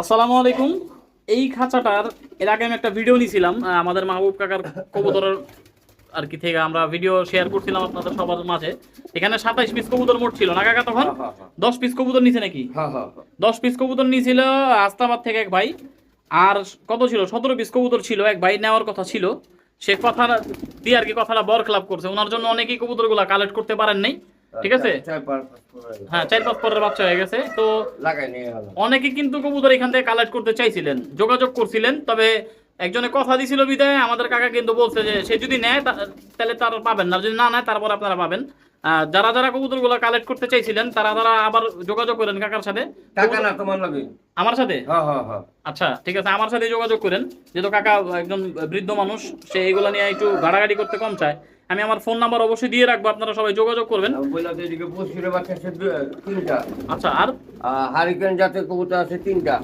আসসালামু আলাইকুম। এই খাঁচাটার এর আগে আমি একটা ভিডিও নিয়েছিলাম, আমাদের মাহবুব কাকার কবুতরের আর কি থেকে আমরা ভিডিও শেয়ার করছিলাম আপনাদের সবার মাঝে। এখানে 27 পিস কবুতর মোট ছিল না কাকা তখন? হ্যাঁ হ্যাঁ হ্যাঁ 10 পিস কবুতর নিছে নাকি? হ্যাঁ হ্যাঁ হ্যাঁ। 10 পিস কবুতর নিয়েছিল আস্তাবাদ থেকে এক ভাই। আর কত ছিল, 17 পিস কবুতর ছিল, এক ভাই নেওয়ার কথা ছিল। সে কথা দিয়ে আর কি কথাটা বরখলাপ করছে, ওনার জন্য অনেকেই কবুতর গুলা কালেক্ট করতে পারেন নাই। ঠিক আছে, চার পাঁচ পাঁচ করে হ্যাঁ 4-5 পরের বাচ্চা হয়ে গেছে তো। লাগাই নিয়ে গেল। অনেকে কিন্তু কবুতর এখান থেকে কালেক্ট করতে চাইছিলেন, যোগাযোগ করছিলেন, তবে একজনে কথা দিছিল বিদায় আমাদের কাকা কিন্তু বলছে যে সে যদি নেয় তাহলে তারা পাবেন না, যদি না নেয় তারপর আপনারা পাবেন। যারা যারা কবুতর গুলো কালেক্ট করতে চাইছিলেন তারা তারা আবার যোগাযোগ করেন কাকার সাথে। টাকা না তোমার লাগে। আমার সাথে? হ্যাঁ হ্যাঁ হ্যাঁ। আচ্ছা ঠিক আছে, আমার সাথে যোগাযোগ করেন, যেহেতু কাকা একজন বৃদ্ধ মানুষ, সে এগুলো নিয়ে একটু ঘাটাঘাটি করতে কম চায়। আমি আমার ফোন নাম্বার অবশ্যই দিয়ে রাখবো, আপনারা সবাই যোগাযোগ করবেন। আমি বললাম যে এদিকে বসিরে বাচ্চা আছে তিনটা। আচ্ছা, আর হারিকেন জাতের কবুতর আছে তিনটা।